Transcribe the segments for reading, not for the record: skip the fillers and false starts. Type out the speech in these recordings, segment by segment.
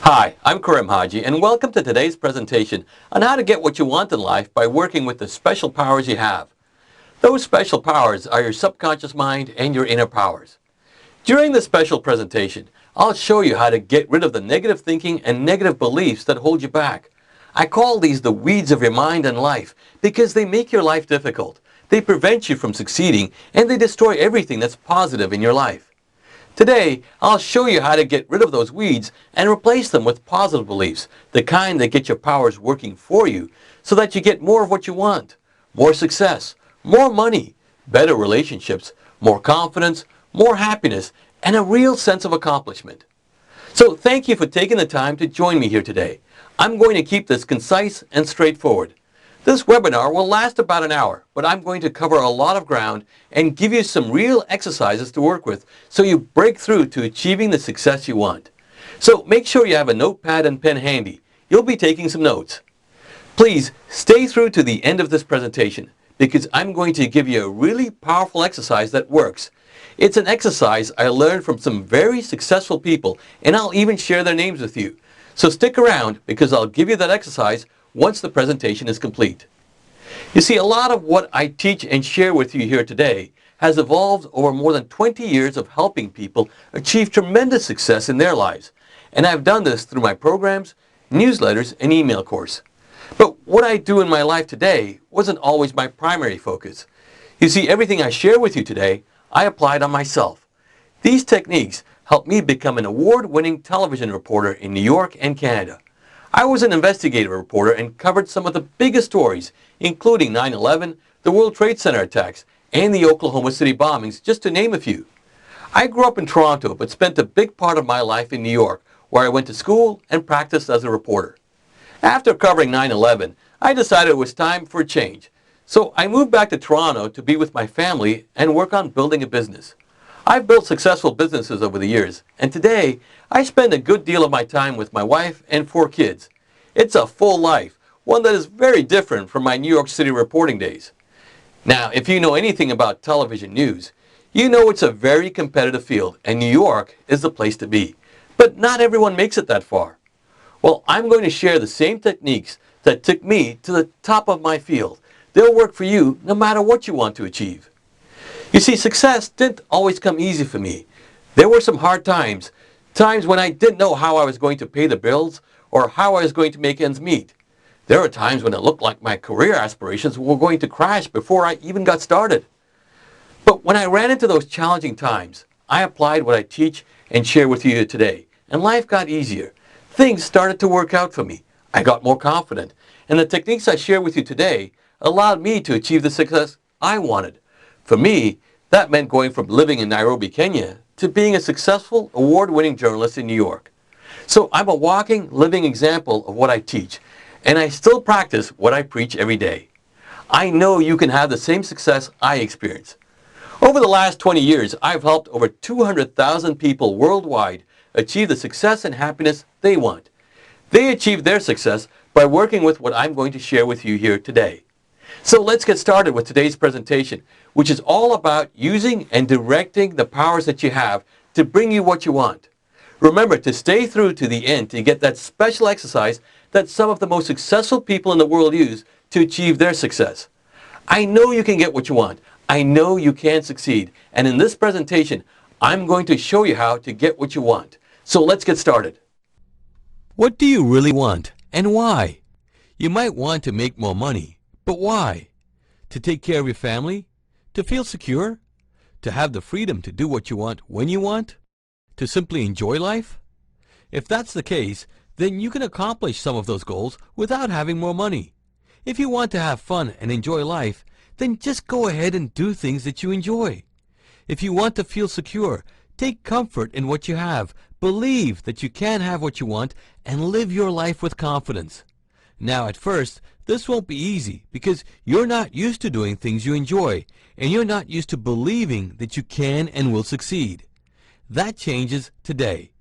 Hi, I'm Karim Haji, and welcome to today's presentation on how to get what you want in life by working with the special powers you have. Those special powers are your subconscious mind and your inner powers. During this special presentation, I'll show you how to get rid of the negative thinking and negative beliefs that hold you back. I call these the weeds of your mind and life because they make your life difficult. They prevent you from succeeding and they destroy everything that's positive in your life. Today, I'll show you how to get rid of those weeds and replace them with positive beliefs, the kind that get your powers working for you so that you get more of what you want. More success, more money, better relationships, more confidence, more happiness, and a real sense of accomplishment. So thank you for taking the time to join me here today. I'm going to keep this concise and straightforward. This webinar will last about an hour, but I'm going to cover a lot of ground and give you some real exercises to work with so you break through to achieving the success you want. So make sure you have a notepad and pen handy. You'll be taking some notes. Please stay through to the end of this presentation because I'm going to give you a really powerful exercise that works. It's an exercise I learned from some very successful people, and I'll even share their names with you. So stick around because I'll give you that exercise once the presentation is complete. You see, a lot of what I teach and share with you here today has evolved over more than 20 years of helping people achieve tremendous success in their lives. And I've done this through my programs, newsletters, and email course. But what I do in my life today wasn't always my primary focus. You see, everything I share with you today, I applied on myself. These techniques helped me become an award-winning television reporter in New York and Canada. I was an investigative reporter and covered some of the biggest stories, including 9/11, the World Trade Center attacks, and the Oklahoma City bombings, just to name a few. I grew up in Toronto, but spent a big part of my life in New York, where I went to school and practiced as a reporter. After covering 9/11, I decided it was time for a change. So I moved back to Toronto to be with my family and work on building a business. I've built successful businesses over the years, and today I spend a good deal of my time with my wife and 4 kids. It's a full life, one that is very different from my New York City reporting days. Now, if you know anything about television news, you know it's a very competitive field, and New York is the place to be. But not everyone makes it that far. Well, I'm going to share the same techniques that took me to the top of my field. They'll work for you no matter what you want to achieve. You see, success didn't always come easy for me. There were some hard times, times when I didn't know how I was going to pay the bills or how I was going to make ends meet. There were times when it looked like my career aspirations were going to crash before I even got started. But when I ran into those challenging times, I applied what I teach and share with you today, and life got easier. Things started to work out for me. I got more confident, and the techniques I share with you today allowed me to achieve the success I wanted. For me, that meant going from living in Nairobi, Kenya, to being a successful, award-winning journalist in New York. So I'm a walking, living example of what I teach, and I still practice what I preach every day. I know you can have the same success I experience. Over the last 20 years, I've helped over 200,000 people worldwide achieve the success and happiness they want. They achieve their success by working with what I'm going to share with you here today. So let's get started with today's presentation, which is all about using and directing the powers that you have to bring you what you want. Remember to stay through to the end to get that special exercise that some of the most successful people in the world use to achieve their success. I know you can get what you want. I know you can succeed. And in this presentation, I'm going to show you how to get what you want. So let's get started. What do you really want and why? You might want to make more money, but why? To take care of your family? To feel secure? To have the freedom to do what you want when you want? To simply enjoy life? If that's the case, then you can accomplish some of those goals without having more money. If you want to have fun and enjoy life, then just go ahead and do things that you enjoy. If you want to feel secure, take comfort in what you have, believe that you can have what you want, and live your life with confidence. Now at first, this won't be easy because you're not used to doing things you enjoy, and you're not used to believing that you can and will succeed. That changes today.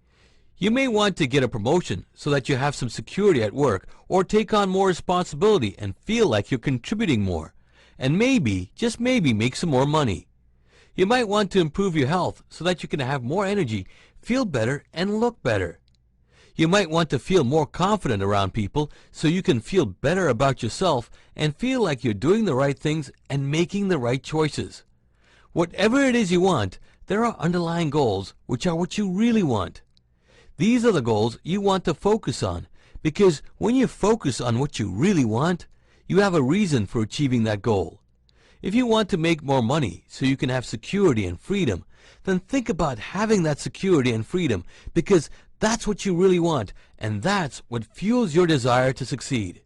You may want to get a promotion so that you have some security at work, or take on more responsibility and feel like you're contributing more, and maybe, just maybe, make some more money. You might want to improve your health so that you can have more energy, feel better, and look better. You might want to feel more confident around people so you can feel better about yourself and feel like you're doing the right things and making the right choices. Whatever it is you want, there are underlying goals which are what you really want. These are the goals you want to focus on, because when you focus on what you really want, you have a reason for achieving that goal. If you want to make more money so you can have security and freedom, then think about having that security and freedom, because that's what you really want, and that's what fuels your desire to succeed.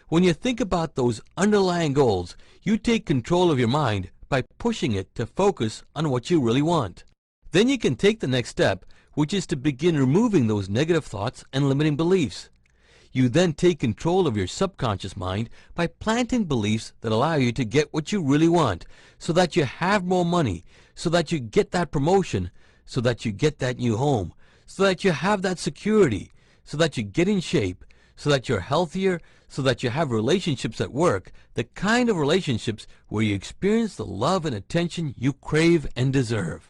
When you think about those underlying goals, you take control of your mind by pushing it to focus on what you really want. Then you can take the next step, which is to begin removing those negative thoughts and limiting beliefs. You then take control of your subconscious mind by planting beliefs that allow you to get what you really want, so that you have more money, so that you get that promotion, so that you get that new home, so that you have that security, so that you get in shape, so that you're healthier, so that you have relationships at work, the kind of relationships where you experience the love and attention you crave and deserve.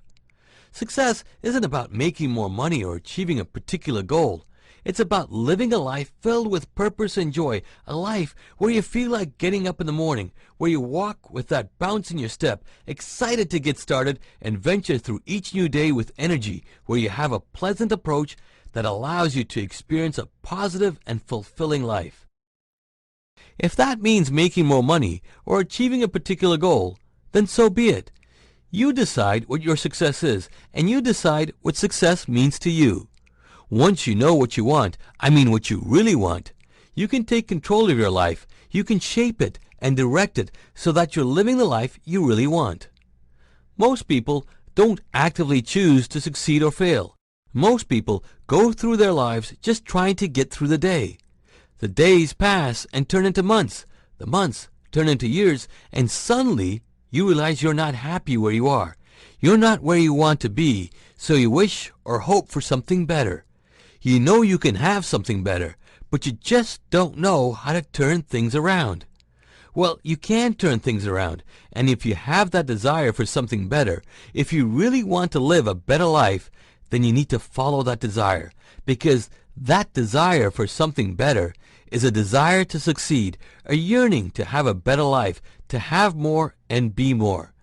Success isn't about making more money or achieving a particular goal. It's about living a life filled with purpose and joy, a life where you feel like getting up in the morning, where you walk with that bounce in your step, excited to get started and venture through each new day with energy, where you have a pleasant approach that allows you to experience a positive and fulfilling life. If that means making more money or achieving a particular goal, then so be it. You decide what your success is, and you decide what success means to you. Once you know what you want, I mean what you really want, you can take control of your life. You can shape it and direct it so that you're living the life you really want. Most people don't actively choose to succeed or fail. Most people go through their lives just trying to get through the day. The days pass and turn into months. The months turn into years, and suddenly you realize you're not happy where you are. You're not where you want to be, so you wish or hope for something better. You know you can have something better, but you just don't know how to turn things around. Well, you can turn things around, and if you have that desire for something better, if you really want to live a better life, then you need to follow that desire, because that desire for something better is a desire to succeed, a yearning to have a better life, to have more and be more.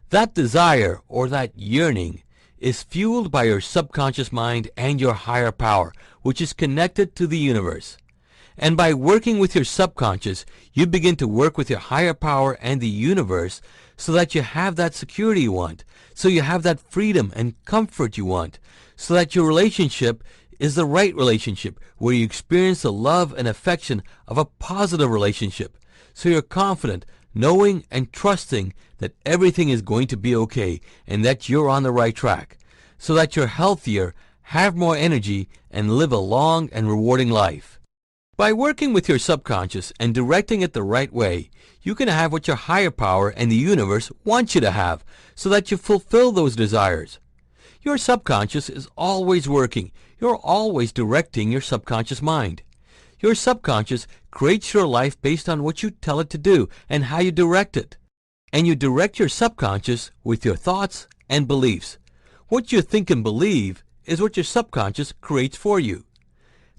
That desire or that yearning is fueled by your subconscious mind and your higher power, which is connected to the universe. And by working with your subconscious, you begin to work with your higher power and the universe so that you have that security you want, so you have that freedom and comfort you want, so that your relationship is the right relationship where you experience the love and affection of a positive relationship, so you're confident, knowing and trusting that everything is going to be okay and that you're on the right track, so that you're healthier, have more energy, and live a long and rewarding life. By working with your subconscious and directing it the right way, you can have what your higher power and the universe want you to have, so that you fulfill those desires. Your subconscious is always working. You're always directing your subconscious mind. Your subconscious creates your life based on what you tell it to do and how you direct it. And you direct your subconscious with your thoughts and beliefs. What you think and believe is what your subconscious creates for you.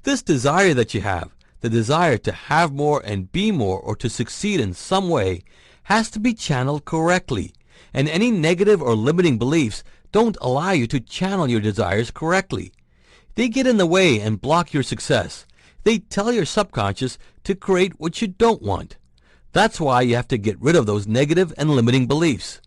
This desire that you have, the desire to have more and be more or to succeed in some way, has to be channeled correctly. And any negative or limiting beliefs don't allow you to channel your desires correctly. They get in the way and block your success. They tell your subconscious to create what you don't want. That's why you have to get rid of those negative and limiting beliefs.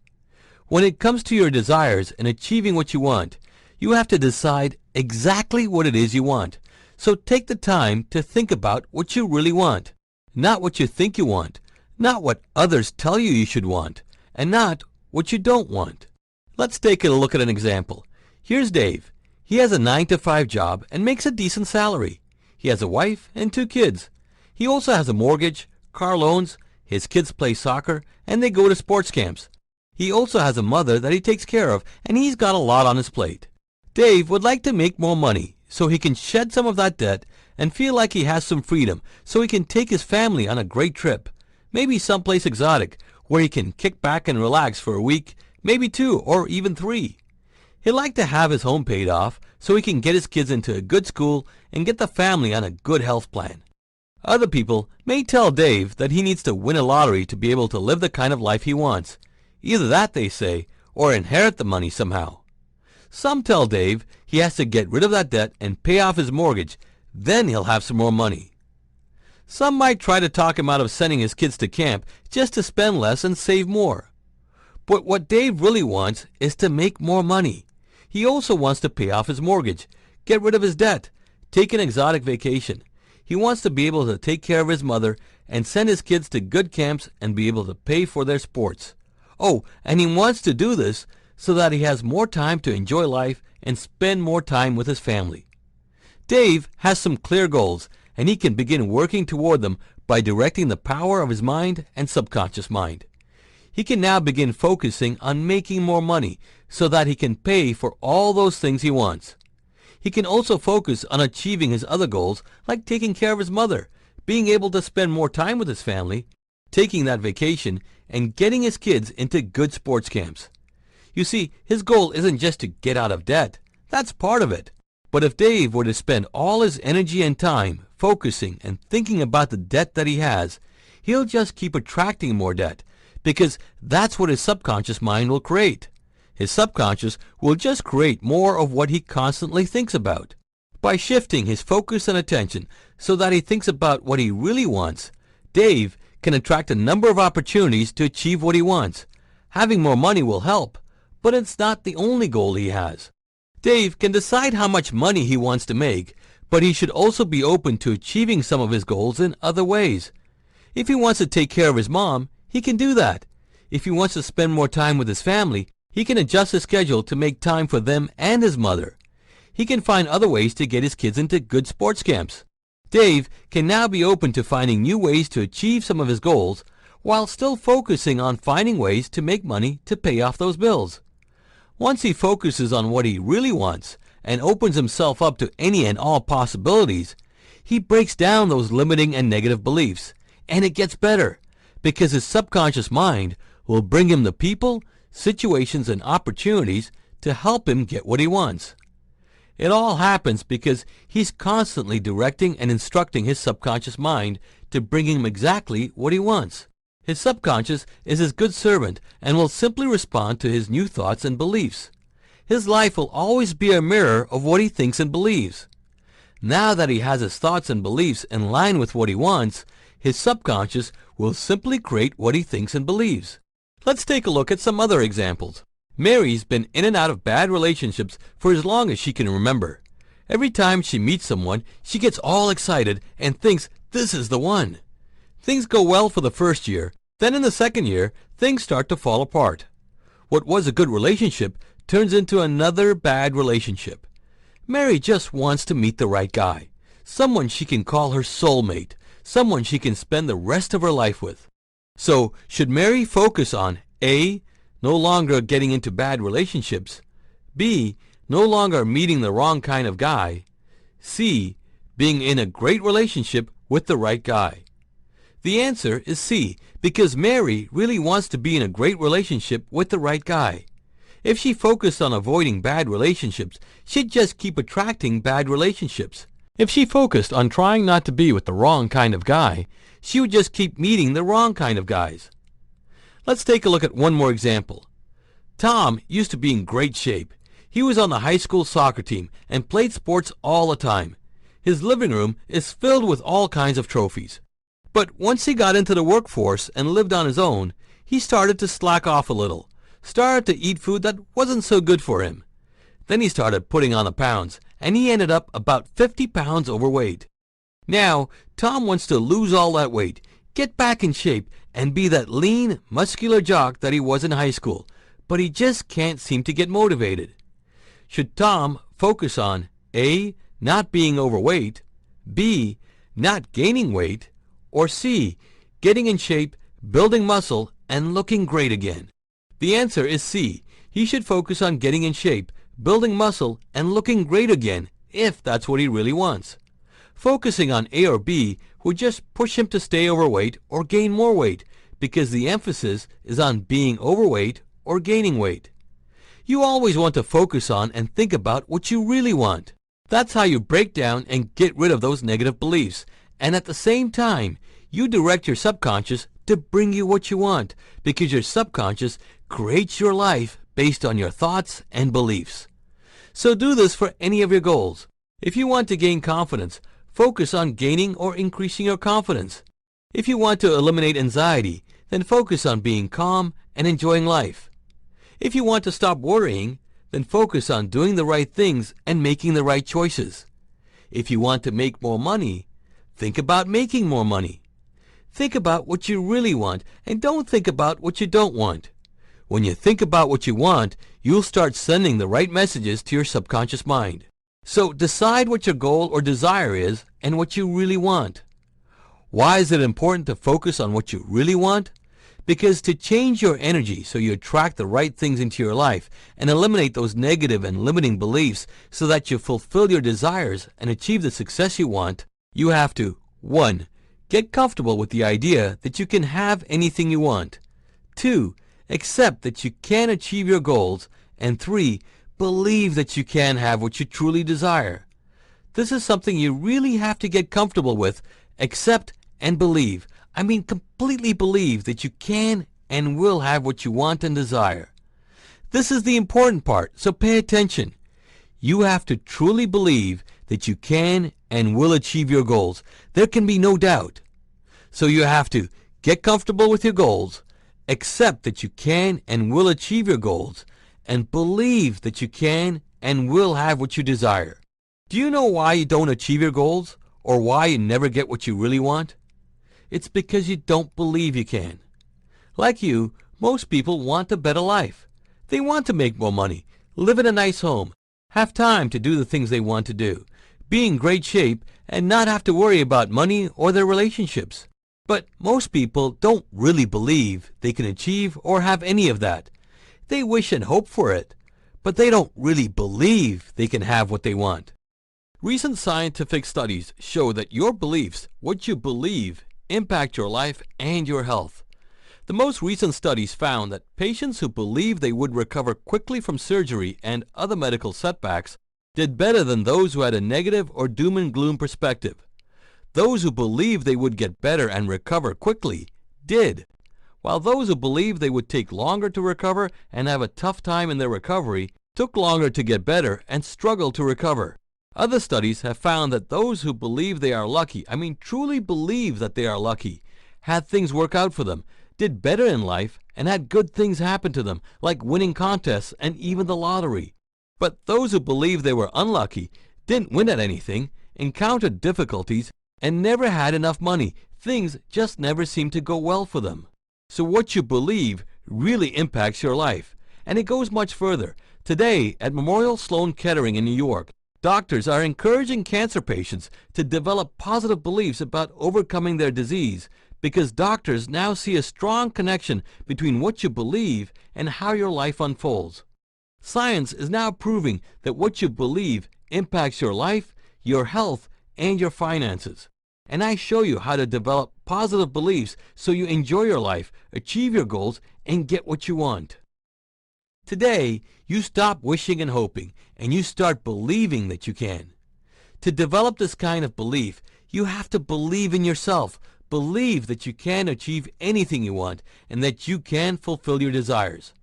When it comes to your desires and achieving what you want, you have to decide exactly what it is you want. So take the time to think about what you really want, not what you think you want, not what others tell you should want, and not what you don't want. Let's take a look at an example. Here's Dave. He has a 9-to-5 job and makes a decent salary. He has a wife and 2 kids. He also has a mortgage, car loans, his kids play soccer, and they go to sports camps. He also has a mother that he takes care of, and he's got a lot on his plate. Dave would like to make more money so he can shed some of that debt and feel like he has some freedom so he can take his family on a great trip, maybe someplace exotic where he can kick back and relax for a week, maybe 2 or even 3. He'd like to have his home paid off so he can get his kids into a good school and get the family on a good health plan. Other people may tell Dave that he needs to win a lottery to be able to live the kind of life he wants. Either that, they say, or inherit the money somehow. Some tell Dave he has to get rid of that debt and pay off his mortgage, then he'll have some more money. Some might try to talk him out of sending his kids to camp just to spend less and save more. But what Dave really wants is to make more money. He also wants to pay off his mortgage, get rid of his debt, take an exotic vacation. He wants to be able to take care of his mother and send his kids to good camps and be able to pay for their sports. Oh, and he wants to do this so that he has more time to enjoy life and spend more time with his family. Dave has some clear goals, and he can begin working toward them by directing the power of his mind and subconscious mind. He can now begin focusing on making more money so that he can pay for all those things he wants. He can also focus on achieving his other goals, like taking care of his mother, being able to spend more time with his family, taking that vacation, and getting his kids into good sports camps. You see, his goal isn't just to get out of debt. That's part of it. But if Dave were to spend all his energy and time focusing and thinking about the debt that he has, he'll just keep attracting more debt, because that's what his subconscious mind will create. His subconscious will just create more of what he constantly thinks about. By shifting his focus and attention so that he thinks about what he really wants, Dave can attract a number of opportunities to achieve what he wants. Having more money will help, but it's not the only goal he has. Dave can decide how much money he wants to make, but he should also be open to achieving some of his goals in other ways. If he wants to take care of his mom, he can do that. If he wants to spend more time with his family, he can adjust his schedule to make time for them and his mother. He can find other ways to get his kids into good sports camps. Dave can now be open to finding new ways to achieve some of his goals while still focusing on finding ways to make money to pay off those bills. Once he focuses on what he really wants and opens himself up to any and all possibilities, he breaks down those limiting and negative beliefs, and it gets better, because his subconscious mind will bring him the people, situations, and opportunities to help him get what he wants. It all happens because he's constantly directing and instructing his subconscious mind to bring him exactly what he wants. His subconscious is his good servant and will simply respond to his new thoughts and beliefs. His life will always be a mirror of what he thinks and believes. Now that he has his thoughts and beliefs in line with what he wants, his subconscious will simply create what he thinks and believes. Let's take a look at some other examples. Mary's been in and out of bad relationships for as long as she can remember. Every time she meets someone, she gets all excited and thinks this is the one. Things go well for the first year, then in the second year, things start to fall apart. What was a good relationship turns into another bad relationship. Mary just wants to meet the right guy, someone she can call her soulmate, someone she can spend the rest of her life with. So, should Mary focus on A, no longer getting into bad relationships, B, no longer meeting the wrong kind of guy, C, being in a great relationship with the right guy? The answer is C, because Mary really wants to be in a great relationship with the right guy. If she focused on avoiding bad relationships, she'd just keep attracting bad relationships. If she focused on trying not to be with the wrong kind of guy, she would just keep meeting the wrong kind of guys. Let's take a look at one more example. Tom used to be in great shape. He was on the high school soccer team and played sports all the time. His living room is filled with all kinds of trophies. But once he got into the workforce and lived on his own, he started to slack off a little, started to eat food that wasn't so good for him. Then he started putting on the pounds, and he ended up about 50 pounds overweight. Now, Tom wants to lose all that weight, get back in shape, and be that lean, muscular jock that he was in high school, but he just can't seem to get motivated. Should Tom focus on A, not being overweight, B, not gaining weight, or C, getting in shape, building muscle, and looking great again? The answer is C. He should focus on getting in shape, building muscle, and looking great again, if that's what he really wants. Focusing on A or B would just push him to stay overweight or gain more weight, because the emphasis is on being overweight or gaining weight. You always want to focus on and think about what you really want. That's how you break down and get rid of those negative beliefs. And at the same time, you direct your subconscious to bring you what you want, because your subconscious creates your life based on your thoughts and beliefs. So do this for any of your goals. If you want to gain confidence, focus on gaining or increasing your confidence. If you want to eliminate anxiety, then focus on being calm and enjoying life. If you want to stop worrying, then focus on doing the right things and making the right choices. If you want to make more money, think about making more money. Think about what you really want and don't think about what you don't want. When you think about what you want, you'll start sending the right messages to your subconscious mind. So decide what your goal or desire is and what you really want. Why is it important to focus on what you really want? Because to change your energy so you attract the right things into your life and eliminate those negative and limiting beliefs so that you fulfill your desires and achieve the success you want, you have to 1. Get comfortable with the idea that you can have anything you want. 2. Accept that you can achieve your goals. And 3. Believe that you can have what you truly desire. This is something you really have to get comfortable with, accept and believe. I mean, completely believe that you can and will have what you want and desire. This is the important part, so pay attention. You have to truly believe that you can and will achieve your goals. There can be no doubt. So you have to get comfortable with your goals, accept that you can and will achieve your goals, and believe that you can and will have what you desire. Do you know why you don't achieve your goals, or why you never get what you really want? It's because you don't believe you can. Like you, most people want a better life. They want to make more money, live in a nice home, have time to do the things they want to do, be in great shape, and not have to worry about money or their relationships. But most people don't really believe they can achieve or have any of that. They wish and hope for it, but they don't really believe they can have what they want. Recent scientific studies show that your beliefs, what you believe, impact your life and your health. The most recent studies found that patients who believed they would recover quickly from surgery and other medical setbacks did better than those who had a negative or doom and gloom perspective. Those who believed they would get better and recover quickly did, while those who believed they would take longer to recover and have a tough time in their recovery took longer to get better and struggled to recover. Other studies have found that those who believe they are lucky, truly believe that they are lucky, had things work out for them, did better in life, and had good things happen to them, like winning contests and even the lottery. But those who believed they were unlucky, didn't win at anything, encountered difficulties, and never had enough money. Things just never seemed to go well for them. So what you believe really impacts your life. And it goes much further. Today, at Memorial Sloan Kettering in New York, doctors are encouraging cancer patients to develop positive beliefs about overcoming their disease, because doctors now see a strong connection between what you believe and how your life unfolds. Science is now proving that what you believe impacts your life, your health, and your finances. And I show you how to develop positive beliefs so you enjoy your life, achieve your goals, and get what you want. Today, you stop wishing and hoping, and you start believing that you can. To develop this kind of belief, you have to believe in yourself. Believe that you can achieve anything you want, and that you can fulfill your desires.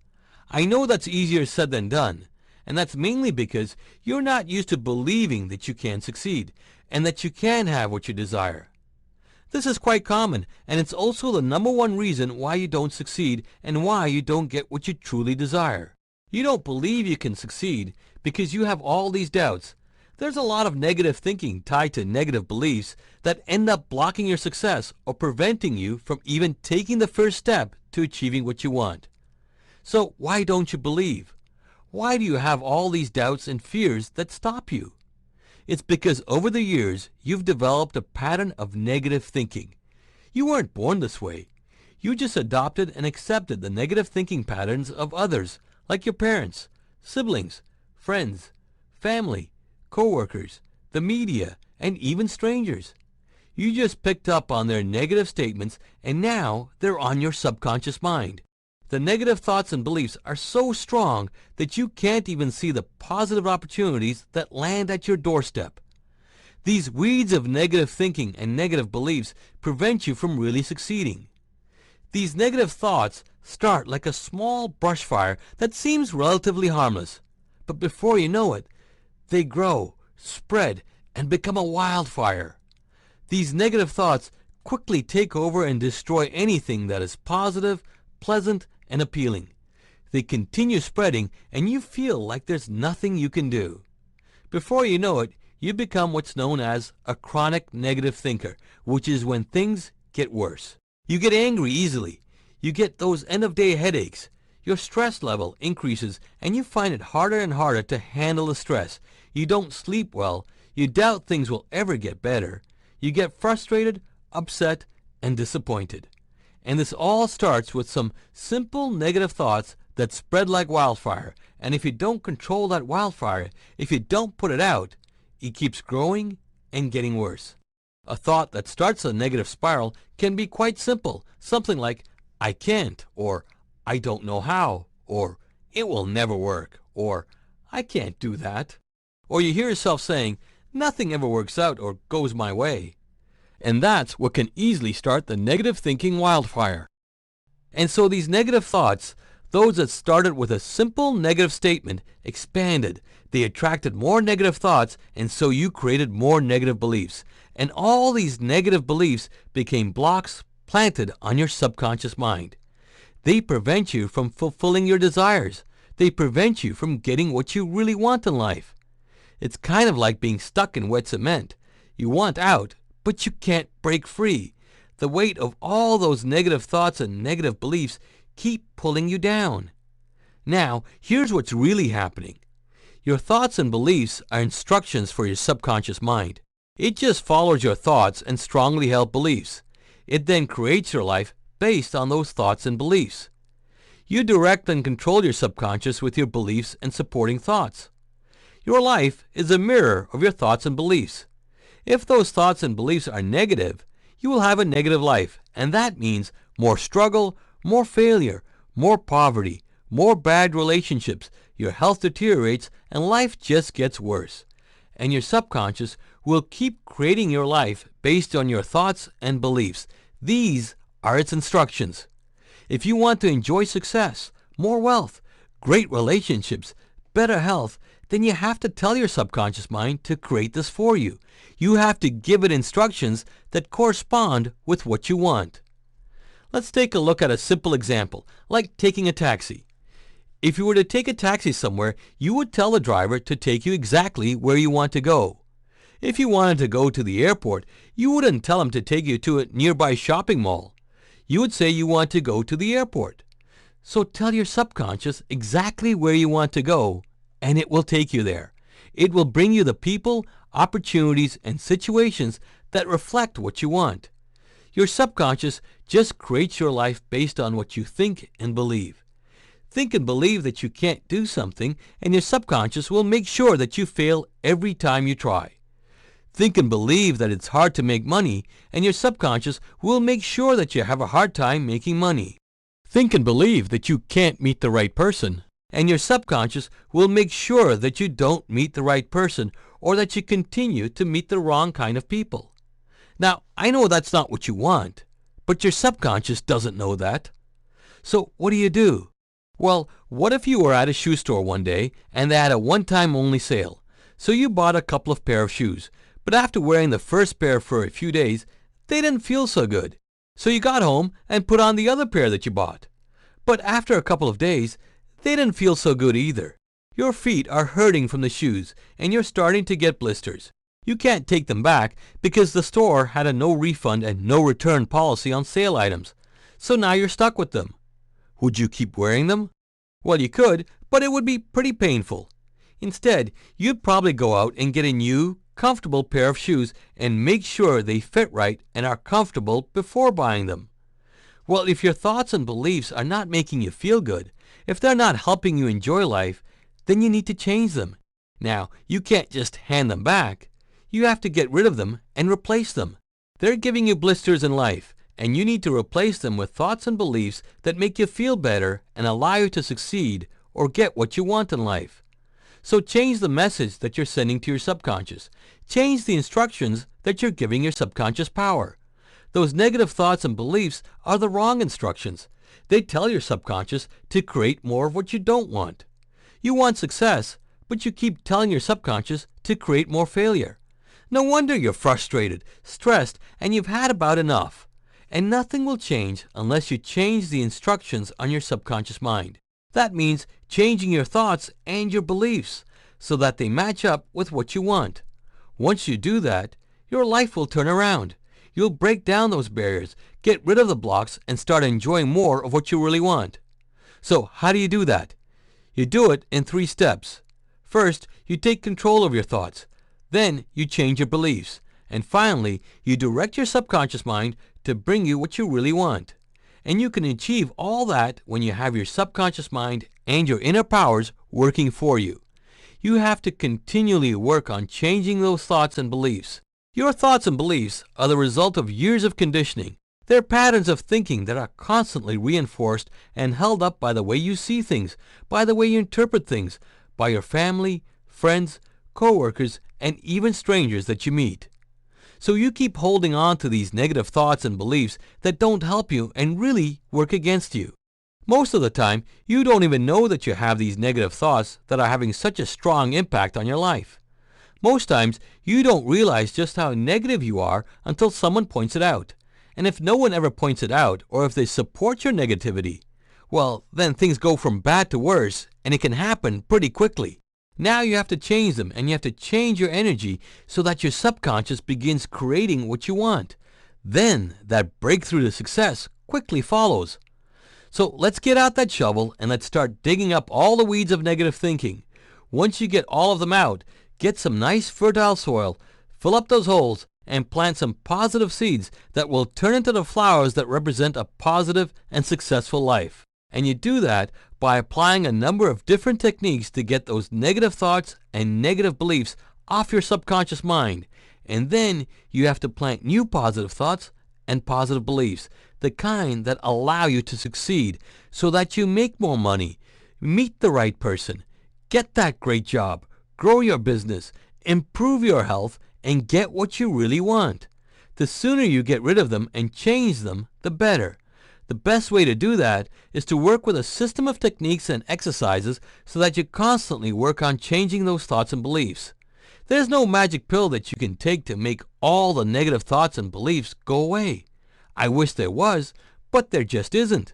I know that's easier said than done, and that's mainly because you're not used to believing that you can succeed, and that you can have what you desire. This is quite common, and it's also the #1 reason why you don't succeed and why you don't get what you truly desire. You don't believe you can succeed because you have all these doubts. There's a lot of negative thinking tied to negative beliefs that end up blocking your success or preventing you from even taking the first step to achieving what you want. So why don't you believe? Why do you have all these doubts and fears that stop you? It's because over the years, you've developed a pattern of negative thinking. You weren't born this way. You just adopted and accepted the negative thinking patterns of others, like your parents, siblings, friends, family, co-workers, the media, and even strangers. You just picked up on their negative statements, and now they're on your subconscious mind. the negative thoughts and beliefs are so strong that you can't even see the positive opportunities that land at your doorstep. These weeds of negative thinking and negative beliefs prevent you from really succeeding. These negative thoughts start like a small brush fire that seems relatively harmless, but before you know it, they grow, spread, and become a wildfire. These negative thoughts quickly take over and destroy anything that is positive, pleasant, and appealing. They continue spreading, and you feel like there's nothing you can do. Before you know it, you become what's known as a chronic negative thinker, which is when things get worse. You get angry easily. You get those end-of-day headaches. Your stress level increases, and you find it harder and harder to handle the stress. You don't sleep well. You doubt things will ever get better. You get frustrated, upset, and disappointed. And this all starts with some simple negative thoughts that spread like wildfire. And if you don't control that wildfire, if you don't put it out, it keeps growing and getting worse. A thought that starts a negative spiral can be quite simple. Something like, I can't, or I don't know how, or it will never work, or I can't do that. Or you hear yourself saying, nothing ever works out or goes my way. And that's what can easily start the negative thinking wildfire. And so these negative thoughts, those that started with a simple negative statement, expanded. They attracted more negative thoughts, and so you created more negative beliefs. And all these negative beliefs became blocks planted on your subconscious mind. They prevent you from fulfilling your desires. They prevent you from getting what you really want in life. It's kind of like being stuck in wet cement. You want out, but you can't break free. The weight of all those negative thoughts and negative beliefs keep pulling you down. Now, here's what's really happening. Your thoughts and beliefs are instructions for your subconscious mind. It just follows your thoughts and strongly held beliefs. It then creates your life based on those thoughts and beliefs. You direct and control your subconscious with your beliefs and supporting thoughts. Your life is a mirror of your thoughts and beliefs. If those thoughts and beliefs are negative, you will have a negative life, and that means more struggle, more failure, more poverty, more bad relationships. Your health deteriorates, and life just gets worse. And your subconscious will keep creating your life based on your thoughts and beliefs. These are its instructions. If you want to enjoy success, more wealth, great relationships, better health, then you have to tell your subconscious mind to create this for you. You have to give it instructions that correspond with what you want. Let's take a look at a simple example, like taking a taxi. If you were to take a taxi somewhere, you would tell the driver to take you exactly where you want to go. If you wanted to go to the airport, you wouldn't tell him to take you to a nearby shopping mall. You would say you want to go to the airport. So tell your subconscious exactly where you want to go, and it will take you there. It will bring you the people, opportunities, and situations that reflect what you want. Your subconscious just creates your life based on what you think and believe. Think and believe that you can't do something, and your subconscious will make sure that you fail every time you try. Think and believe that it's hard to make money, and your subconscious will make sure that you have a hard time making money. Think and believe that you can't meet the right person, and your subconscious will make sure that you don't meet the right person, or that you continue to meet the wrong kind of people. Now, I know that's not what you want, but your subconscious doesn't know that. So what do? Well, what if you were at a shoe store one day and they had a one-time only sale? So you bought a couple of pair of shoes, but after wearing the first pair for a few days, they didn't feel so good. So you got home and put on the other pair that you bought. But after a couple of days, they didn't feel so good either. Your feet are hurting from the shoes and you're starting to get blisters. You can't take them back because the store had a no refund and no return policy on sale items. So now you're stuck with them. Would you keep wearing them? Well, you could, but it would be pretty painful. Instead, you'd probably go out and get a new, comfortable pair of shoes and make sure they fit right and are comfortable before buying them. Well, if your thoughts and beliefs are not making you feel good, if they're not helping you enjoy life, then you need to change them. Now, you can't just hand them back. You have to get rid of them and replace them. They're giving you blisters in life, and you need to replace them with thoughts and beliefs that make you feel better and allow you to succeed or get what you want in life. So change the message that you're sending to your subconscious. Change the instructions that you're giving your subconscious power. Those negative thoughts and beliefs are the wrong instructions. They tell your subconscious to create more of what you don't want. You want success, but you keep telling your subconscious to create more failure. No wonder you're frustrated, stressed, and you've had about enough. And nothing will change unless you change the instructions on your subconscious mind. That means changing your thoughts and your beliefs so that they match up with what you want. Once you do that, your life will turn around. You'll break down those barriers, get rid of the blocks, and start enjoying more of what you really want. So how do you do that? You do it in 3 steps. First, you take control of your thoughts. Then you change your beliefs. And finally, you direct your subconscious mind to bring you what you really want. And you can achieve all that when you have your subconscious mind and your inner powers working for you. You have to continually work on changing those thoughts and beliefs. Your thoughts and beliefs are the result of years of conditioning. They're patterns of thinking that are constantly reinforced and held up by the way you see things, by the way you interpret things, by your family, friends, co-workers, and even strangers that you meet. So you keep holding on to these negative thoughts and beliefs that don't help you and really work against you. Most of the time, you don't even know that you have these negative thoughts that are having such a strong impact on your life. Most times, you don't realize just how negative you are until someone points it out. And if no one ever points it out, or if they support your negativity, well, then things go from bad to worse, and it can happen pretty quickly. Now you have to change them, and you have to change your energy so that your subconscious begins creating what you want. Then that breakthrough to success quickly follows. So let's get out that shovel and let's start digging up all the weeds of negative thinking. Once you get all of them out, get some nice fertile soil, fill up those holes, and plant some positive seeds that will turn into the flowers that represent a positive and successful life. And you do that by applying a number of different techniques to get those negative thoughts and negative beliefs off your subconscious mind. And then you have to plant new positive thoughts and positive beliefs, the kind that allow you to succeed so that you make more money, meet the right person, get that great job, grow your business, improve your health, and get what you really want. The sooner you get rid of them and change them, the better. The best way to do that is to work with a system of techniques and exercises so that you constantly work on changing those thoughts and beliefs. There's no magic pill that you can take to make all the negative thoughts and beliefs go away. I wish there was, but there just isn't.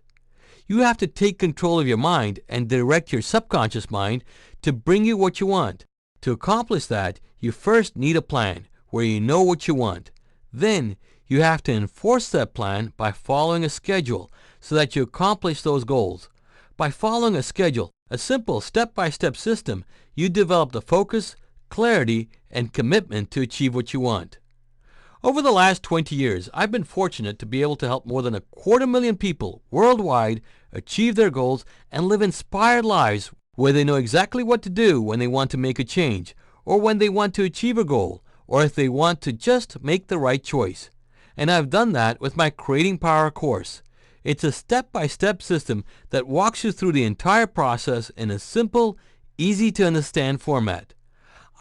You have to take control of your mind and direct your subconscious mind to bring you what you want. To accomplish that, you first need a plan where you know what you want. Then you have to enforce that plan by following a schedule so that you accomplish those goals. By following a schedule, a simple step-by-step system, you develop the focus, clarity, and commitment to achieve what you want. Over the last 20 years, I've been fortunate to be able to help more than 250,000 people worldwide achieve their goals and live inspired lives where they know exactly what to do when they want to make a change, or when they want to achieve a goal, or if they want to just make the right choice. And I've done that with my Creating Power course. It's a step-by-step system that walks you through the entire process in a simple, easy-to-understand format.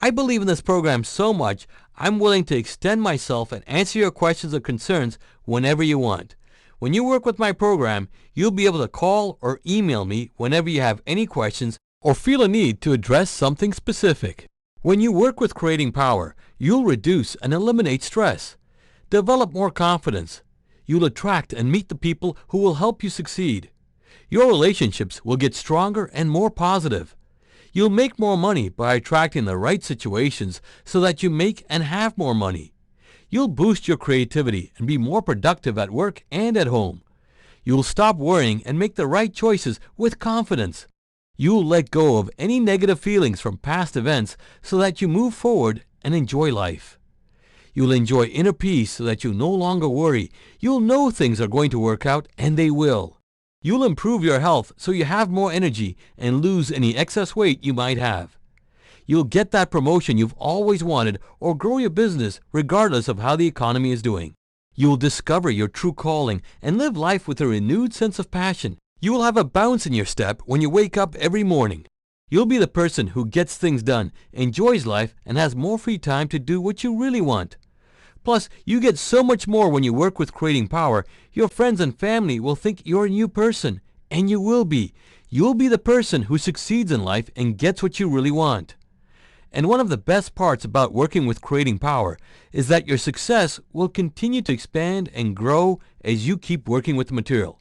I believe in this program so much, I'm willing to extend myself and answer your questions or concerns whenever you want. When you work with my program, you'll be able to call or email me whenever you have any questions or feel a need to address something specific. When you work with Creating Power, you'll reduce and eliminate stress, develop more confidence. You'll attract and meet the people who will help you succeed. Your relationships will get stronger and more positive. You'll make more money by attracting the right situations so that you make and have more money. You'll boost your creativity and be more productive at work and at home. You'll stop worrying and make the right choices with confidence. You'll let go of any negative feelings from past events so that you move forward and enjoy life. You'll enjoy inner peace so that you no longer worry. You'll know things are going to work out, and they will. You'll improve your health so you have more energy and lose any excess weight you might have. You'll get that promotion you've always wanted or grow your business regardless of how the economy is doing. You will discover your true calling and live life with a renewed sense of passion. You will have a bounce in your step when you wake up every morning. You'll be the person who gets things done, enjoys life, and has more free time to do what you really want. Plus, you get so much more when you work with creating power. Your friends and family will think you're a new person, and you will be. You'll be the person who succeeds in life and gets what you really want. And one of the best parts about working with creating power is that your success will continue to expand and grow as you keep working with the material.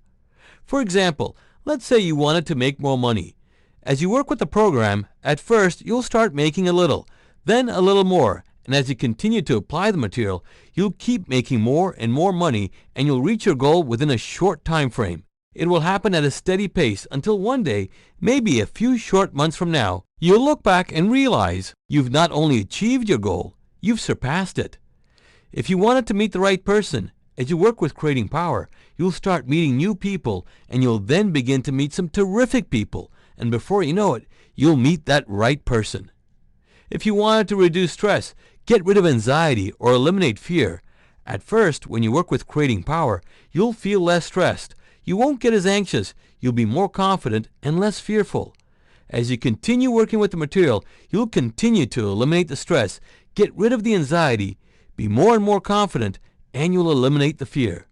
For example, let's say you wanted to make more money. As you work with the program, at first you'll start making a little, then a little more, and as you continue to apply the material, you'll keep making more and more money, and you'll reach your goal within a short time frame. It will happen at a steady pace until one day, maybe a few short months from now, you'll look back and realize you've not only achieved your goal, you've surpassed it. If you wanted to meet the right person, as you work with creating power, you'll start meeting new people, and you'll then begin to meet some terrific people, and before you know it, you'll meet that right person. If you wanted to reduce stress, get rid of anxiety, or eliminate fear, at first, when you work with creating power, you'll feel less stressed. You won't get as anxious, you'll be more confident and less fearful. As you continue working with the material, you'll continue to eliminate the stress, get rid of the anxiety, be more and more confident, and you'll eliminate the fear.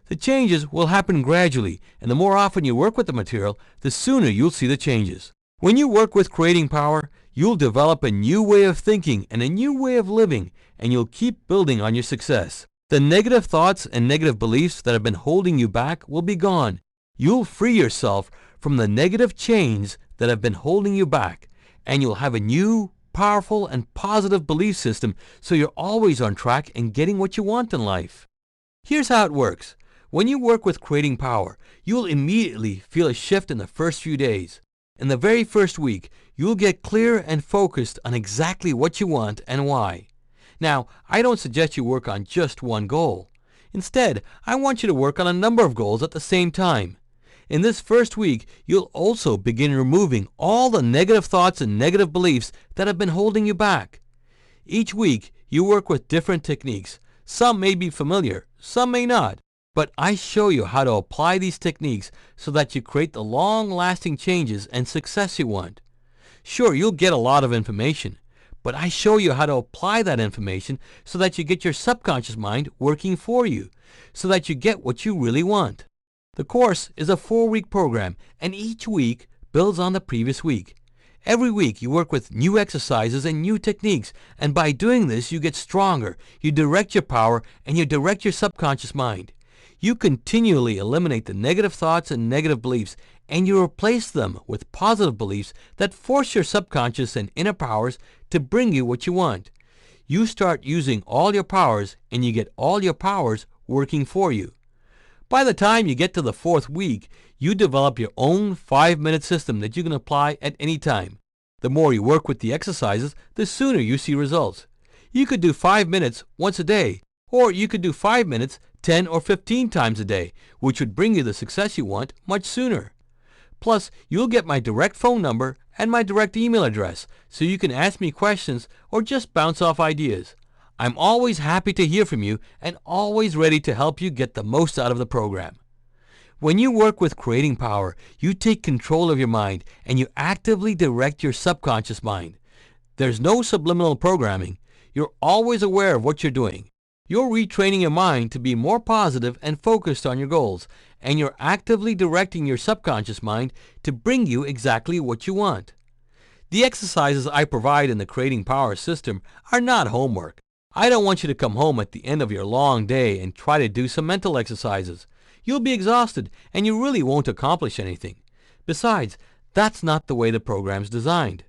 The changes will happen gradually, and the more often you work with the material, the sooner you'll see the changes. When you work with creating power, you'll develop a new way of thinking and a new way of living, and you'll keep building on your success. The negative thoughts and negative beliefs that have been holding you back will be gone. You'll free yourself from the negative chains that have been holding you back, and you'll have a new, powerful, and positive belief system so you're always on track and getting what you want in life. Here's how it works. When you work with creating power, you'll immediately feel a shift in the first few days. In the very first week, you'll get clear and focused on exactly what you want and why. Now, I don't suggest you work on just one goal. Instead, I want you to work on a number of goals at the same time. In this first week, you'll also begin removing all the negative thoughts and negative beliefs that have been holding you back. Each week, you work with different techniques. Some may be familiar, some may not. But I show you how to apply these techniques so that you create the long-lasting changes and success you want. Sure, you'll get a lot of information, but I show you how to apply that information so that you get your subconscious mind working for you, so that you get what you really want. The course is a 4-week program, and each week builds on the previous week. Every week you work with new exercises and new techniques, and by doing this you get stronger, you direct your power, and you direct your subconscious mind. You continually eliminate the negative thoughts and negative beliefs, and you replace them with positive beliefs that force your subconscious and inner powers to bring you what you want. You start using all your powers, and you get all your powers working for you. By the time you get to the 4th week, you develop your own 5-minute system that you can apply at any time. The more you work with the exercises, the sooner you see results. You could do 5 minutes once a day, or you could do 5 minutes 10 or 15 times a day, which would bring you the success you want much sooner. Plus, you'll get my direct phone number and my direct email address, so you can ask me questions or just bounce off ideas. I'm always happy to hear from you and always ready to help you get the most out of the program. When you work with creating power, you take control of your mind and you actively direct your subconscious mind. There's no subliminal programming. You're always aware of what you're doing. You're retraining your mind to be more positive and focused on your goals, and you're actively directing your subconscious mind to bring you exactly what you want. The exercises I provide in the Creating Power system are not homework. I don't want you to come home at the end of your long day and try to do some mental exercises. You'll be exhausted, and you really won't accomplish anything. Besides, that's not the way the program's designed.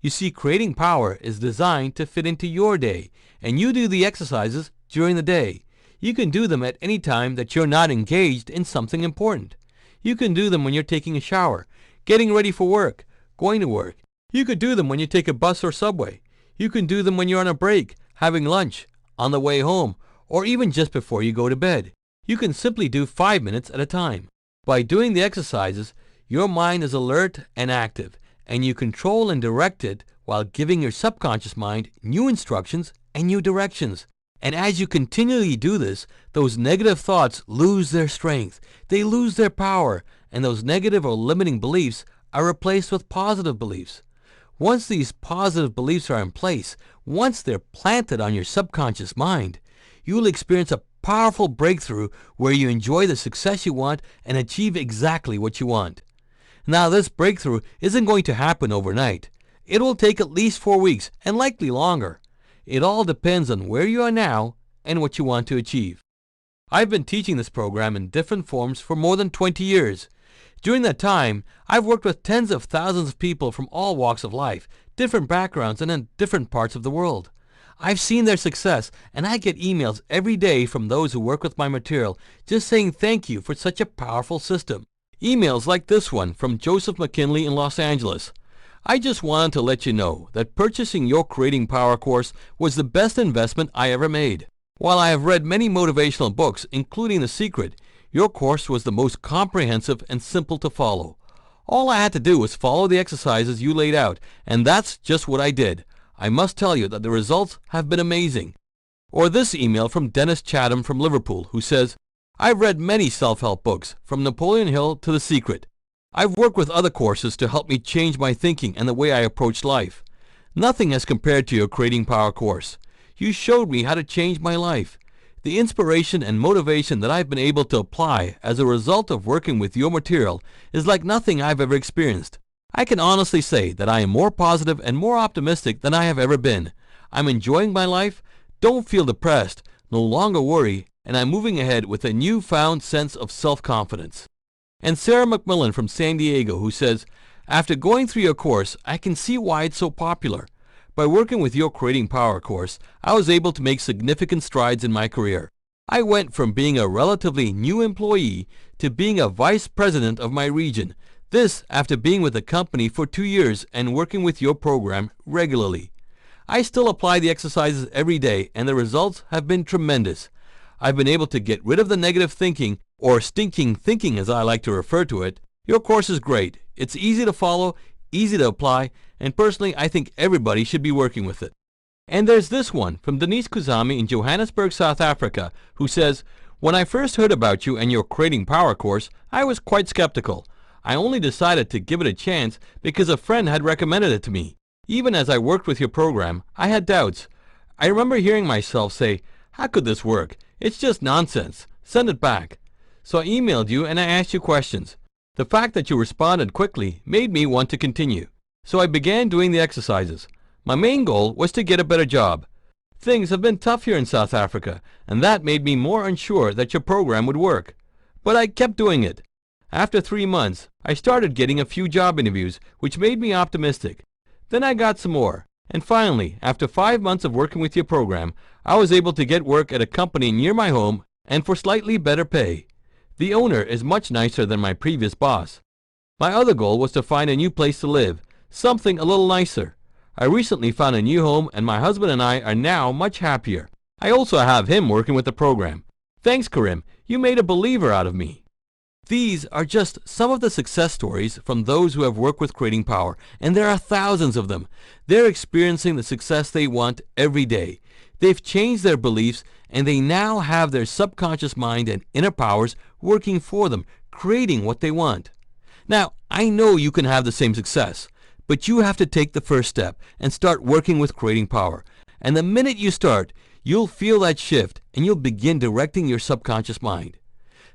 You see, Creating Power is designed to fit into your day, and you do the exercises during the day. You can do them at any time that you're not engaged in something important. You can do them when you're taking a shower, getting ready for work, going to work. You could do them when you take a bus or subway. You can do them when you're on a break, having lunch, on the way home, or even just before you go to bed. You can simply do 5 minutes at a time. By doing the exercises, your mind is alert and active, and you control and direct it while giving your subconscious mind new instructions and new directions. And as you continually do this, those negative thoughts lose their strength. They lose their power, and those negative or limiting beliefs are replaced with positive beliefs. Once these positive beliefs are in place, once they're planted on your subconscious mind, you will experience a powerful breakthrough where you enjoy the success you want and achieve exactly what you want. Now, this breakthrough isn't going to happen overnight. It will take at least 4 weeks and likely longer. It all depends on where you are now and what you want to achieve. I've been teaching this program in different forms for more than 20 years. During that time, I've worked with tens of thousands of people from all walks of life, different backgrounds, and in different parts of the world. I've seen their success, and I get emails every day from those who work with my material just saying thank you for such a powerful system. Emails like this one from Joseph McKinley in Los Angeles. I just wanted to let you know that purchasing your Creating Power course was the best investment I ever made. While I have read many motivational books, including The Secret, your course was the most comprehensive and simple to follow. All I had to do was follow the exercises you laid out, and that's just what I did. I must tell you that the results have been amazing. Or this email from Dennis Chatham from Liverpool, who says, I've read many self-help books, from Napoleon Hill to The Secret. I've worked with other courses to help me change my thinking and the way I approach life. Nothing has compared to your Creating Power course. You showed me how to change my life. The inspiration and motivation that I've been able to apply as a result of working with your material is like nothing I've ever experienced. I can honestly say that I am more positive and more optimistic than I have ever been. I'm enjoying my life, don't feel depressed, no longer worry, and I'm moving ahead with a newfound sense of self-confidence. And Sarah McMillan from San Diego, who says, after going through your course, I can see why it's so popular. By working with your Creating Power course, I was able to make significant strides in my career. I went from being a relatively new employee to being a vice president of my region. This after being with the company for 2 years and working with your program regularly. I still apply the exercises every day, and the results have been tremendous. I've been able to get rid of the negative thinking, or stinking thinking as I like to refer to it. Your course is great. It's easy to follow, easy to apply, and personally I think everybody should be working with it. And there's this one from Denise Kuzami in Johannesburg, South Africa, who says, when I first heard about you and your Creating Power course, I was quite skeptical. I only decided to give it a chance because a friend had recommended it to me. Even as I worked with your program, I had doubts. I remember hearing myself say, how could this work? It's just nonsense. Send it back. So I emailed you and I asked you questions. The fact that you responded quickly made me want to continue. So I began doing the exercises. My main goal was to get a better job. Things have been tough here in South Africa, and that made me more unsure that your program would work. But I kept doing it. After 3 months, I started getting a few job interviews, which made me optimistic. Then I got some more. And finally, after 5 months of working with your program, I was able to get work at a company near my home and for slightly better pay. The owner is much nicer than my previous boss. My other goal was to find a new place to live, something a little nicer. I recently found a new home, and my husband and I are now much happier. I also have him working with the program. Thanks, Karim. You made a believer out of me. These are just some of the success stories from those who have worked with Creating Power, and there are thousands of them. They're experiencing the success they want every day. They've changed their beliefs, and they now have their subconscious mind and inner powers working for them, creating what they want. Now, I know you can have the same success, but you have to take the first step and start working with Creating Power. And the minute you start, you'll feel that shift, and you'll begin directing your subconscious mind.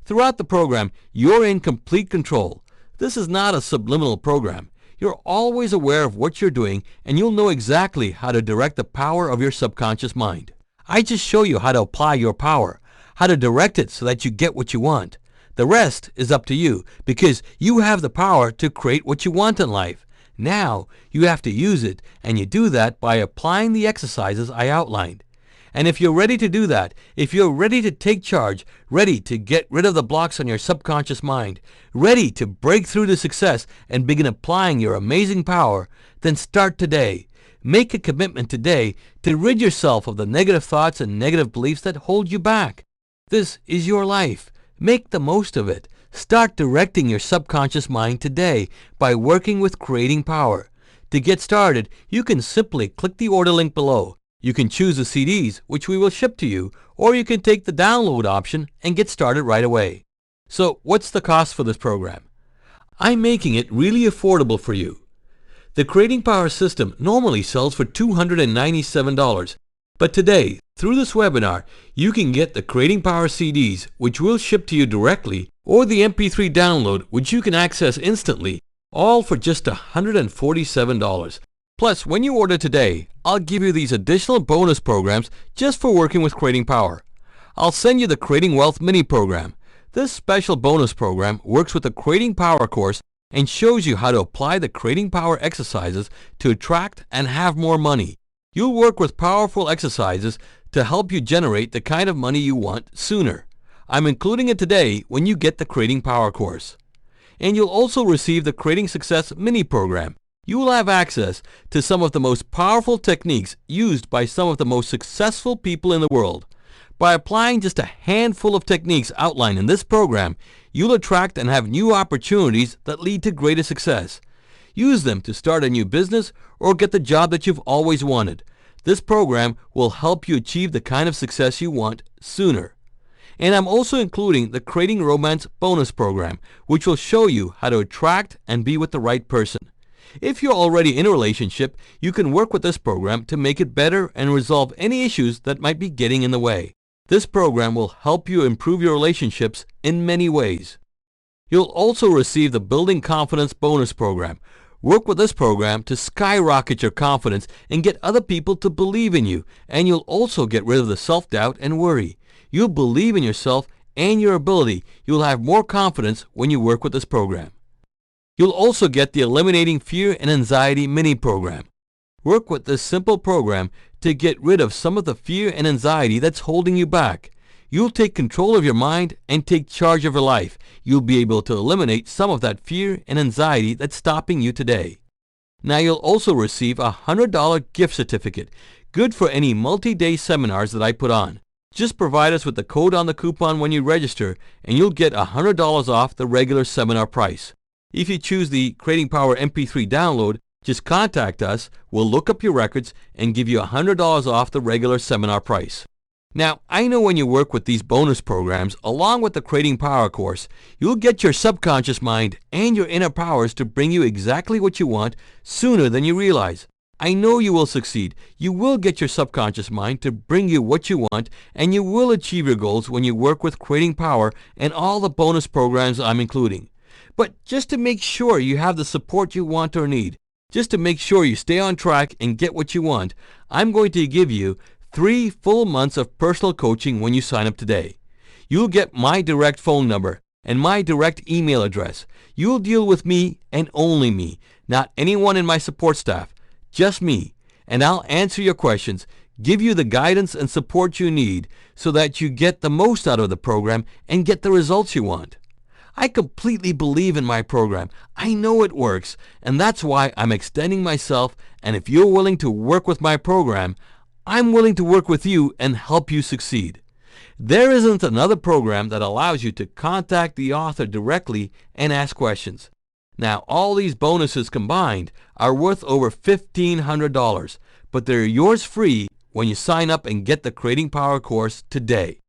Throughout the program, you're in complete control. This is not a subliminal program. You're always aware of what you're doing, and you'll know exactly how to direct the power of your subconscious mind. I just show you how to apply your power, how to direct it so that you get what you want. The rest is up to you, because you have the power to create what you want in life. Now, you have to use it, and you do that by applying the exercises I outlined. And if you're ready to do that, if you're ready to take charge, ready to get rid of the blocks on your subconscious mind, ready to break through to success and begin applying your amazing power, then start today. Make a commitment today to rid yourself of the negative thoughts and negative beliefs that hold you back. This is your life. Make the most of it. Start directing your subconscious mind today by working with Creating Power. To get started, you can simply click the order link below. You can choose the CDs, which we will ship to you, or you can take the download option and get started right away. So what's the cost for this program? I'm making it really affordable for you. The Creating Power system normally sells for $297, but today, through this webinar, you can get the Creating Power CDs, which we'll ship to you directly, or the MP3 download, which you can access instantly, all for just $147. Plus, when you order today, I'll give you these additional bonus programs just for working with Creating Power. I'll send you the Creating Wealth mini program. This special bonus program works with the Creating Power course and shows you how to apply the Creating Power exercises to attract and have more money. You'll work with powerful exercises to help you generate the kind of money you want sooner. I'm including it today when you get the Creating Power course. And you'll also receive the Creating Success mini program. You will have access to some of the most powerful techniques used by some of the most successful people in the world. By applying just a handful of techniques outlined in this program, you'll attract and have new opportunities that lead to greater success. Use them to start a new business or get the job that you've always wanted. This program will help you achieve the kind of success you want sooner. And I'm also including the Creating Romance bonus program, which will show you how to attract and be with the right person. If you're already in a relationship, you can work with this program to make it better and resolve any issues that might be getting in the way. This program will help you improve your relationships in many ways. You'll also receive the Building Confidence bonus program. Work with this program to skyrocket your confidence and get other people to believe in you, and you'll also get rid of the self-doubt and worry. You'll believe in yourself and your ability. You'll have more confidence when you work with this program. You'll also get the Eliminating Fear and Anxiety mini program. Work with this simple program to get rid of some of the fear and anxiety that's holding you back. You'll take control of your mind and take charge of your life. You'll be able to eliminate some of that fear and anxiety that's stopping you today. Now you'll also receive a $100 gift certificate, good for any multi-day seminars that I put on. Just provide us with the code on the coupon when you register, and you'll get $100 off the regular seminar price. If you choose the Creating Power MP3 download, just contact us, we'll look up your records and give you $100 off the regular seminar price. Now, I know when you work with these bonus programs, along with the Creating Power course, you'll get your subconscious mind and your inner powers to bring you exactly what you want sooner than you realize. I know you will succeed. You will get your subconscious mind to bring you what you want, and you will achieve your goals when you work with Creating Power and all the bonus programs I'm including. But just to make sure you have the support you want or need, just to make sure you stay on track and get what you want, I'm going to give you 3 full months of personal coaching when you sign up today. You'll get my direct phone number and my direct email address. You'll deal with me and only me, not anyone in my support staff, just me. And I'll answer your questions, give you the guidance and support you need so that you get the most out of the program and get the results you want. I completely believe in my program. I know it works, and that's why I'm extending myself, and if you're willing to work with my program, I'm willing to work with you and help you succeed. There isn't another program that allows you to contact the author directly and ask questions. Now, all these bonuses combined are worth over $1,500, but they're yours free when you sign up and get the Creating Power course today.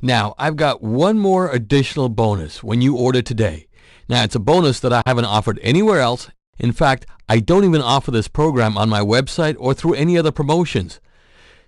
Now, I've got one more additional bonus when you order today. Now, it's a bonus that I haven't offered anywhere else. In fact, I don't even offer this program on my website or through any other promotions.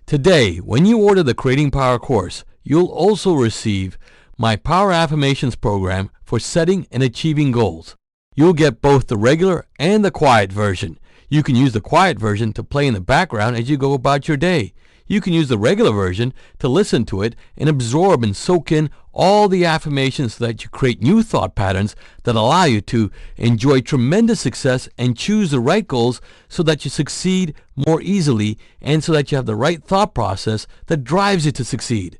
Today, when you order the Creating Power course, you'll also receive my Power Affirmations program for setting and achieving goals. You'll get both the regular and the quiet version. You can use the quiet version to play in the background as you go about your day. You can use the regular version to listen to it and absorb and soak in all the affirmations so that you create new thought patterns that allow you to enjoy tremendous success and choose the right goals so that you succeed more easily and so that you have the right thought process that drives you to succeed.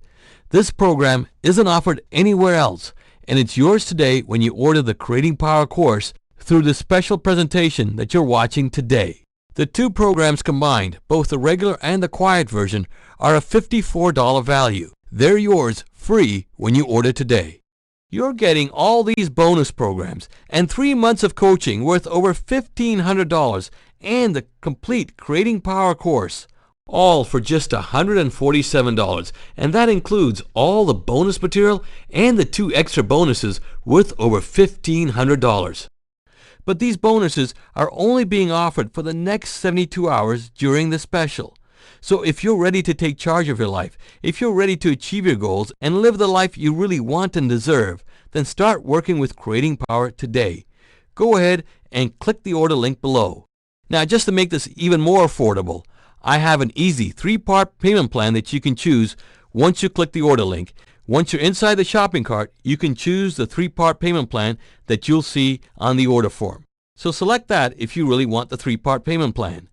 This program isn't offered anywhere else, and it's yours today when you order the Creating Power course through the special presentation that you're watching today. The 2 programs combined, both the regular and the quiet version, are a $54 value. They're yours free when you order today. You're getting all these bonus programs and 3 months of coaching worth over $1,500 and the complete Creating Power course, all for just $147, and that includes all the bonus material and the 2 extra bonuses worth over $1,500. But these bonuses are only being offered for the next 72 hours during the special. So if you're ready to take charge of your life, if you're ready to achieve your goals and live the life you really want and deserve, then start working with Creating Power today. Go ahead and click the order link below. Now, just to make this even more affordable, I have an easy 3-part payment plan that you can choose once you click the order link. Once you're inside the shopping cart, you can choose the 3-part payment plan that you'll see on the order form. So select that if you really want the 3-part payment plan.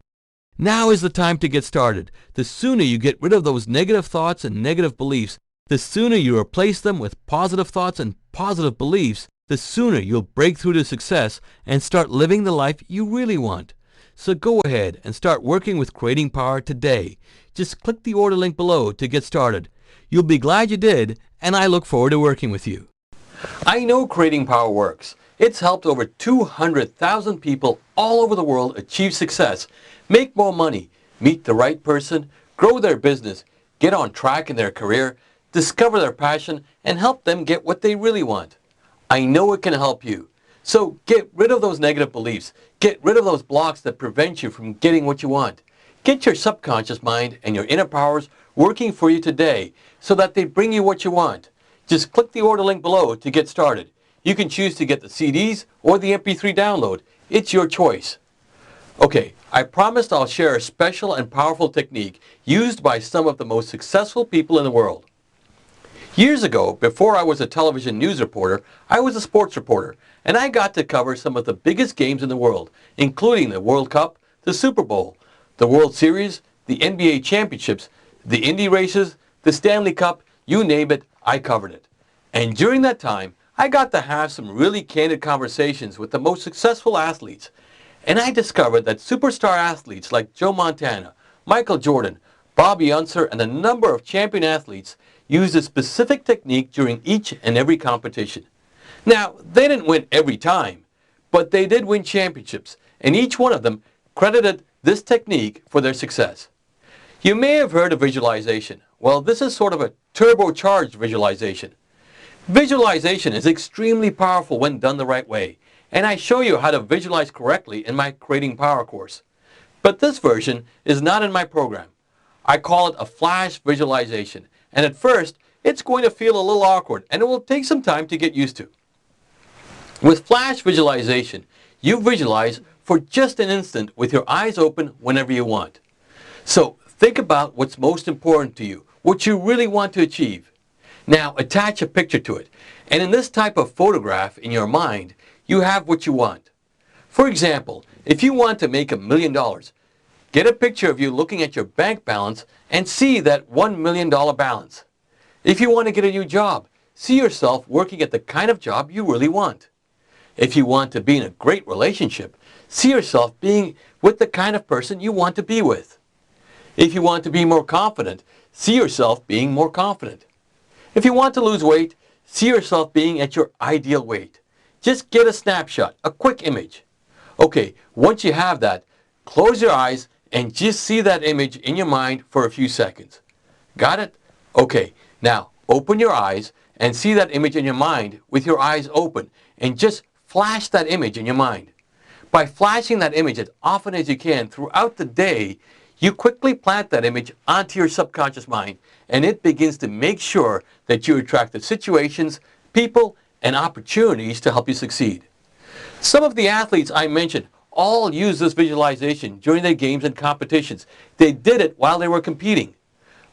Now is the time to get started. The sooner you get rid of those negative thoughts and negative beliefs, the sooner you replace them with positive thoughts and positive beliefs, the sooner you'll break through to success and start living the life you really want. So go ahead and start working with Creating Power today. Just click the order link below to get started. You'll be glad you did, and I look forward to working with you. I know Creating Power works. It's helped over 200,000 people all over the world achieve success, make more money, meet the right person, grow their business, get on track in their career, discover their passion, and help them get what they really want. I know it can help you. So get rid of those negative beliefs. Get rid of those blocks that prevent you from getting what you want. Get your subconscious mind and your inner powers working for you today so that they bring you what you want. Just click the order link below to get started. You can choose to get the CDs or the MP3 download. It's your choice. Okay, I promised I'll share a special and powerful technique used by some of the most successful people in the world. Years ago, before I was a television news reporter, I was a sports reporter, and I got to cover some of the biggest games in the world, including the World Cup, the Super Bowl, the World Series, the NBA championships, the Indy races, the Stanley Cup, you name it, I covered it. And during that time, I got to have some really candid conversations with the most successful athletes. And I discovered that superstar athletes like Joe Montana, Michael Jordan, Bobby Unser, and a number of champion athletes used a specific technique during each and every competition. Now, they didn't win every time, but they did win championships, and each one of them credited this technique for their success. You may have heard of visualization. Well, this is sort of a turbocharged visualization. Visualization is extremely powerful when done the right way, and I show you how to visualize correctly in my Creating Power course. But this version is not in my program. I call it a flash visualization, and at first, it's going to feel a little awkward, and it will take some time to get used to. With flash visualization, you visualize for just an instant with your eyes open whenever you want. So think about what's most important to you, what you really want to achieve. Now attach a picture to it, and in this type of photograph in your mind, you have what you want. For example, if you want to make $1 million, get a picture of you looking at your bank balance and see that $1 million balance. If you want to get a new job, see yourself working at the kind of job you really want. If you want to be in a great relationship, see yourself being with the kind of person you want to be with. If you want to be more confident, see yourself being more confident. If you want to lose weight, see yourself being at your ideal weight. Just get a snapshot, a quick image. Okay, once you have that, close your eyes and just see that image in your mind for a few seconds. Got it? Okay, now open your eyes and see that image in your mind with your eyes open, and just flash that image in your mind. By flashing that image as often as you can throughout the day, you quickly plant that image onto your subconscious mind, and it begins to make sure that you attract the situations, people, and opportunities to help you succeed. Some of the athletes I mentioned all use this visualization during their games and competitions. They did it while they were competing.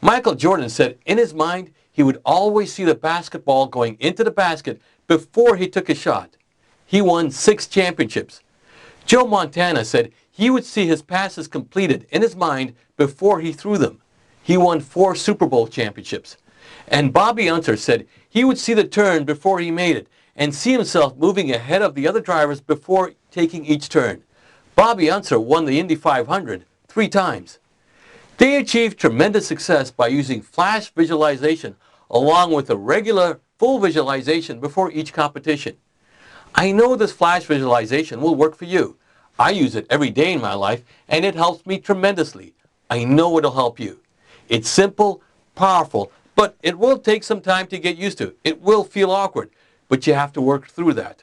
Michael Jordan said in his mind he would always see the basketball going into the basket before he took a shot. He won 6 championships. Joe Montana said he would see his passes completed in his mind before he threw them. He won 4 Super Bowl championships. And Bobby Unser said he would see the turn before he made it and see himself moving ahead of the other drivers before taking each turn. Bobby Unser won the Indy 500 3 times. They achieved tremendous success by using flash visualization along with a regular full visualization before each competition. I know this flash visualization will work for you. I use it every day in my life, and it helps me tremendously. I know it'll help you. It's simple, powerful, but it will take some time to get used to. It will feel awkward, but you have to work through that.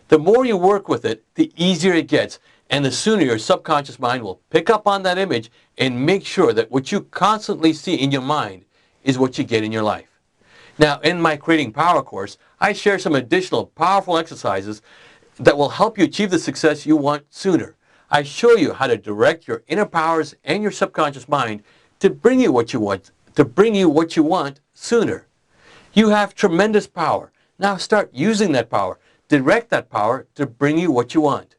The more you work with it, the easier it gets, and the sooner your subconscious mind will pick up on that image and make sure that what you constantly see in your mind is what you get in your life. Now, in my Creating Power course, I share some additional powerful exercises that will help you achieve the success you want sooner. I show you how to direct your inner powers and your subconscious mind to bring you what you want, sooner. You have tremendous power. Now start using that power. Direct that power to bring you what you want.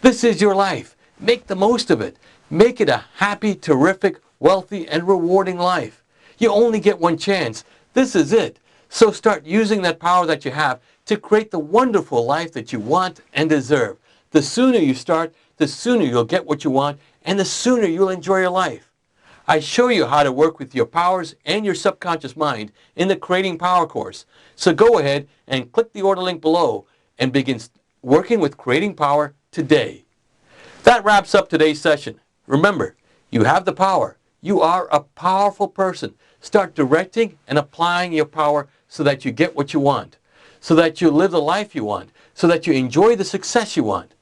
This is your life. Make the most of it. Make it a happy, terrific, wealthy, and rewarding life. You only get one chance. This is it. So start using that power that you have to create the wonderful life that you want and deserve. The sooner you start, the sooner you'll get what you want, and the sooner you'll enjoy your life. I show you how to work with your powers and your subconscious mind in the Creating Power course. So go ahead and click the order link below and begin working with Creating Power today. That wraps up today's session. Remember, you have the power. You are a powerful person. Start directing and applying your power so that you get what you want, so that you live the life you want, so that you enjoy the success you want.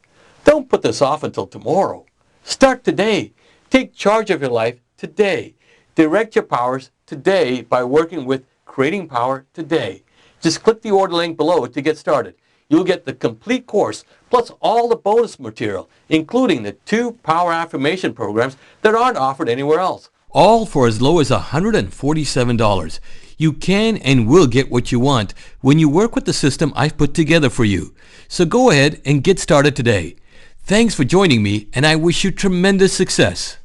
Don't put this off until tomorrow. Start today. Take charge of your life today. Direct your powers today by working with Creating Power today. Just click the order link below to get started. You'll get the complete course plus all the bonus material, including the 2 Power Affirmation programs that aren't offered anywhere else. All for as low as $147. You can and will get what you want when you work with the system I've put together for you. So go ahead and get started today. Thanks for joining me, and I wish you tremendous success.